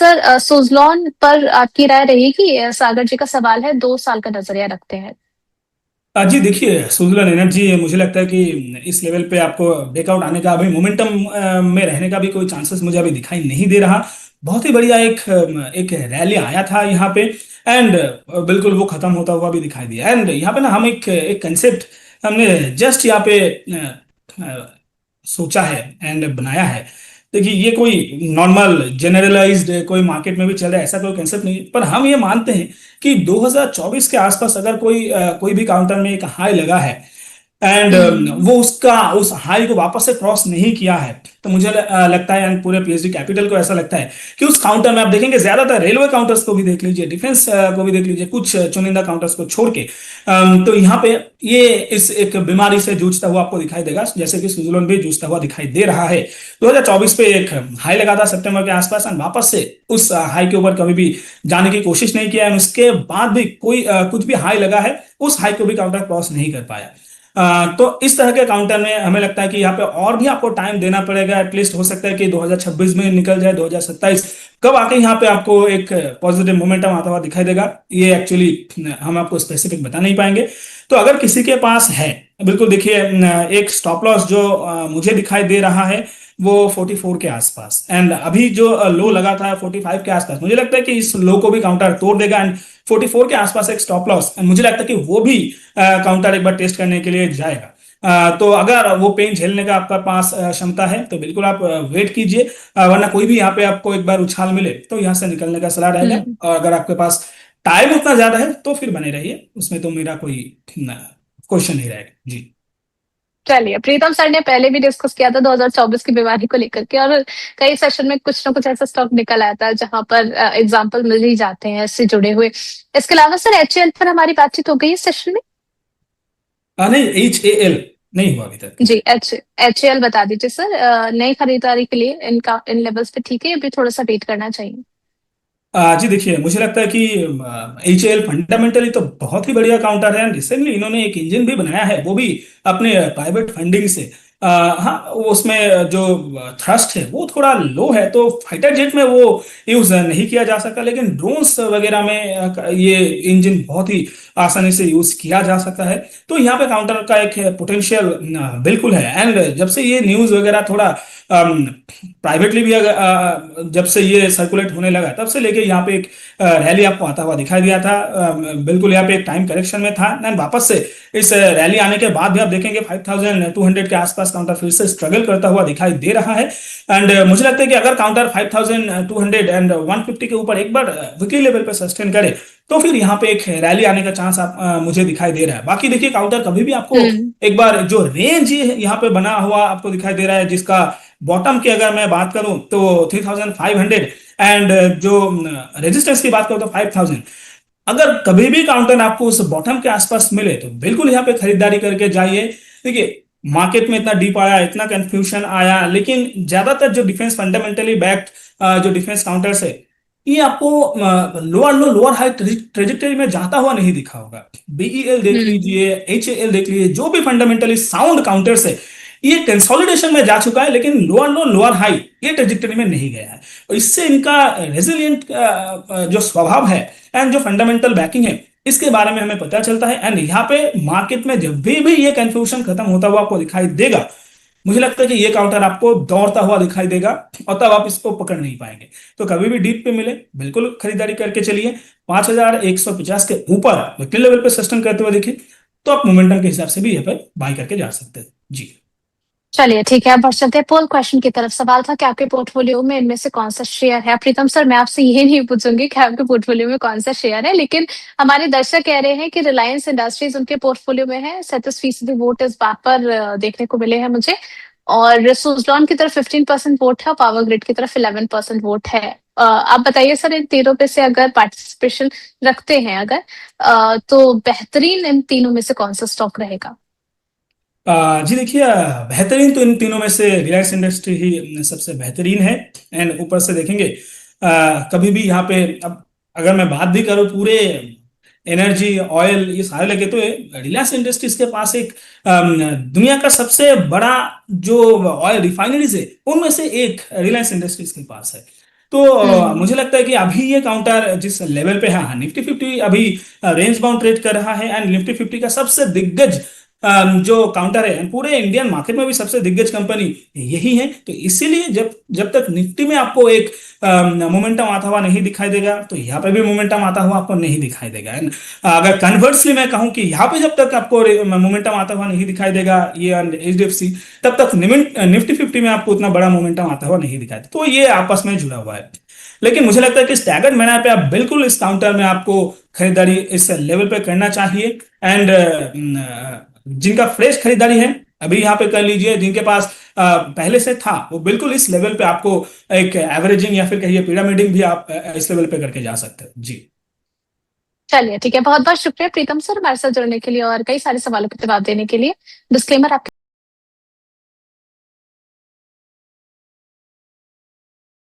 Sir Suzlon पर आपकी राय रहेगी। सागर जी का सवाल है, 2 साल का नजरिया रखते हैं। जी देखिए, सुजलन एनर्जी मुझे लगता है कि इस लेवल पे आपको ब्रेकआउट आने का अभी मोमेंटम में रहने का भी कोई चांसेस मुझे अभी दिखाई नहीं दे रहा। बहुत ही बढ़िया एक रैली आया था यहाँ पे। एंड बिल्कुल वो खत्म होता हुआ भी दिखाई दिया। एंड यहाँ पे ना हम एक एक कंसेप्ट हमने जस्ट यहाँ पे सोचा है एंड बनाया है। देखिए, ये कोई नॉर्मल जनरलाइज्ड कोई मार्केट में भी चल रहा है ऐसा कोई कंसेप्ट नहीं, पर हम ये मानते हैं कि 2024 के आसपास अगर कोई भी काउंटर में एक हाई लगा है एंड हम्म। वो उस हाई को वापस से क्रॉस नहीं किया है, तो मुझे लगता है एंड पूरे पीएचडी कैपिटल को ऐसा लगता है कि उस काउंटर में आप देखेंगे, ज्यादातर रेलवे काउंटर्स को भी देख लीजिए, डिफेंस को भी देख लीजिए, कुछ चुनिंदा काउंटर्स को छोड़ के तो यहाँ पे ये इस एक बीमारी से जूझता हुआ आपको दिखाई देगा, जैसे कि स्विट्जरलैंड भी जूझता हुआ दिखाई दे रहा है। 2024 पे एक हाई लगा था सितंबर के आसपास एंड वापस से उस हाई के ऊपर कभी भी जाने की कोशिश नहीं किया, एंड उसके बाद भी कोई कुछ भी हाई लगा है उस हाई को भी काउंटर क्रॉस नहीं कर पाया। तो इस तरह के काउंटर में हमें लगता है कि यहाँ पे और भी आपको टाइम देना पड़ेगा। एटलीस्ट हो सकता है कि 2026 में निकल जाए, 2027 कब आके यहाँ पे आपको एक पॉजिटिव मोमेंटम आता हुआ दिखाई देगा, ये एक्चुअली हम आपको स्पेसिफिक बता नहीं पाएंगे। तो अगर किसी के पास है, बिल्कुल देखिए, एक स्टॉप लॉस जो मुझे दिखाई दे रहा है वो 44 के आसपास, एंड अभी जो लो लगा था 45 के आसपास, मुझे लगता है कि इस लो को भी काउंटर तोड़ देगा। एंड 44 के आसपास एक स्टॉप लॉस, मुझे लगता है कि वो भी काउंटर एक बार टेस्ट करने के लिए जाएगा। तो अगर वो पेन झेलने का आपका पास क्षमता है तो बिल्कुल आप वेट कीजिए। वरना कोई भी यहाँ पे आपको एक बार उछाल मिले तो यहाँ से निकलने का सलाह रहेगा। हम्म। और अगर आपके पास टाइम उतना ज्यादा है तो फिर बने रहिए, उसमें तो मेरा कोई क्वेश्चन नहीं रहेगा जी। चलिए, प्रीतम सर ने पहले भी डिस्कस किया था 2024 की बीमारी को लेकर के, और कई सेशन में कुछ ना कुछ ऐसा स्टॉक निकल आया था जहां पर एग्जाम्पल मिल ही जाते हैं इससे जुड़े हुए। इसके अलावा सर एचएल पर हमारी बातचीत हो गई इस सेशन में। नहीं, HAL नहीं हुआ अभी तक। जी, एचएल बता दीजिए सर। नई खरीदारी के लिए इनका इन लेवल्स पे ठीक है, या फिर थोड़ा सा वेट करना चाहिए। जी देखिए, मुझे लगता है कि HAL फंडामेंटली तो बहुत ही बढ़िया काउंटर है। रिसेंटली इन्होंने एक इंजन भी बनाया है, वो भी अपने प्राइवेट फंडिंग से। हाँ, वो उसमें जो थ्रस्ट है वो थोड़ा लो है, तो फाइटर जेट में वो यूज नहीं किया जा सकता, लेकिन ड्रोन्स वगैरह में ये इंजन बहुत ही आसानी से यूज किया जा सकता है। तो यहाँ पे काउंटर का एक पोटेंशियल बिल्कुल है। एंड जब से ये न्यूज वगैरह थोड़ा प्राइवेटली भी जब से ये सर्कुलेट होने लगा, तब से लेके यहाँ पे एक रैली आपको आता हुआ दिखाई दिया था। बिल्कुल यहाँ पे एक टाइम करेक्शन में था, एंड वापस से इस रैली आने के बाद भी आप देखेंगे 5200 के आसपास काउंटर फिर से स्ट्रगल करता हुआ दिखाई दे रहा है। एंड मुझे लगता है कि अगर काउंटर 5200 एंड 150 के ऊपर एक बार वीकली लेवल पे सस्टेन करे तो फिर यहाँ पे एक रैली आने का चांस मुझे दिखाई दे रहा है। बाकी देखिए, काउंटर कभी भी आपको हम्म। एक बार जो रेंज यहाँ पे बना हुआ आपको दिखाई दे रहा है, जिसका बॉटम की अगर मैं बात करूं तो 3500, एंड जो रेजिस्टेंस की बात करूं तो 5000। अगर कभी भी काउंटर आपको उस बॉटम के आसपास मिले तो बिल्कुल यहाँ पे खरीदारी करके जाइए। देखिए, मार्केट में इतना डीप आया, इतना कंफ्यूजन आया, लेकिन ज्यादातर जो डिफेंस फंडामेंटली बैक्ड जो डिफेंस काउंटर्स है, ये आपको लोअर लो लोअर हाई ट्रेजेक्टरी में जाता हुआ नहीं दिखा होगा। BEL देख हम्म। लीजिए, HAL देख लीजिए, जो भी फंडामेंटली साउंड काउंटर्स है, ये कंसोलिडेशन में जा चुका है, लेकिन लोअर लो लोअर हाई ये ट्रेजेक्टरी में नहीं गया है। और इससे इनका रेजिलियंट जो स्वभाव है एंड जो फंडामेंटल बैकिंग है, इसके बारे में हमें पता चलता है। एंड यहाँ पे मार्केट में जब भी ये कंफ्यूजन खत्म होता हुआ आपको दिखाई देगा, मुझे लगता है कि ये काउंटर आपको दौड़ता हुआ दिखाई देगा, और तब आप इसको पकड़ नहीं पाएंगे। तो कभी भी डीप पे मिले बिल्कुल खरीदारी करके चलिए। 5150 के ऊपर विक्ट्री लेवल पे सस्टेन करते हुए दिखे तो आप मोमेंटम के हिसाब से भी यहाँ पर बाई करके जा सकते हैं जी। चलिए ठीक है, अब बढ़ चलते हैं पोल क्वेश्चन की तरफ। सवाल था कि आपके पोर्टफोलियो में इनमें से कौन सा शेयर है। प्रीतम सर, मैं आपसे ये नहीं पूछूंगी कि आपके पोर्टफोलियो में कौन सा शेयर है, लेकिन हमारे दर्शक कह रहे हैं कि रिलायंस इंडस्ट्रीज उनके पोर्टफोलियो में है। 37% वोट इस बात पर देखने को मिले हैं मुझे। और सुजलॉन की तरफ 15% वोट है, और पावर ग्रिड की तरफ 11% वोट है। आप बताइए सर, इन तीनों में से अगर पार्टिसिपेशन रखते हैं अगर, तो बेहतरीन इन तीनों में से कौन सा स्टॉक रहेगा। जी देखिए, बेहतरीन तो इन तीनों में से रिलायंस इंडस्ट्री ही सबसे बेहतरीन है। एंड ऊपर से देखेंगे, कभी भी यहाँ पे अब अगर मैं बात भी करूँ पूरे एनर्जी ऑयल ये सारे लगे, तो रिलायंस इंडस्ट्रीज के पास एक दुनिया का सबसे बड़ा जो ऑयल रिफाइनरीज है उनमें से एक रिलायंस इंडस्ट्रीज के पास है। हम्म। मुझे लगता है कि अभी ये काउंटर जिस लेवल पे है, निफ्टी 50 अभी रेंज बाउंड ट्रेड कर रहा है, एंड निफ्टी 50 का सबसे दिग्गज जो काउंटर है, पूरे इंडियन मार्केट में भी सबसे दिग्गज कंपनी यही है। तो इसीलिए जब जब तक निफ्टी में आपको एक मोमेंटम आता हुआ नहीं दिखाई देगा, तो यहाँ पे भी मोमेंटम आता हुआ आपको नहीं दिखाई देगा। And अगर कन्वर्सली मैं कहूँ कि यहाँ पे जब तक आपको मोमेंटम आता हुआ नहीं दिखाई देगा, ये HDFC, तब तक निफ्टी 50 में आपको उतना बड़ा मोमेंटम आता हुआ नहीं दिखाई देगा। तो ये आपस में जुड़ा हुआ है। लेकिन मुझे लगता है कि स्टैगर्ड मैनर पे आप बिल्कुल इस काउंटर में आपको खरीदारी इस लेवल पे करना चाहिए। एंड जिनका फ्रेश खरीदारी है अभी यहाँ पे कर लीजिए, जिनके पास पहले से था वो बिल्कुल इस लेवल पे आपको एक एवरेजिंग या फिर कहिए पिरामिडिंग भी आप इस लेवल पे करके जा सकते हैं जी। चलिए ठीक है, बहुत बहुत शुक्रिया प्रीतम सर हमारे साथ जुड़ने के लिए और कई सारे सवालों के जवाब देने के लिए। डिस्क्लेमर आपके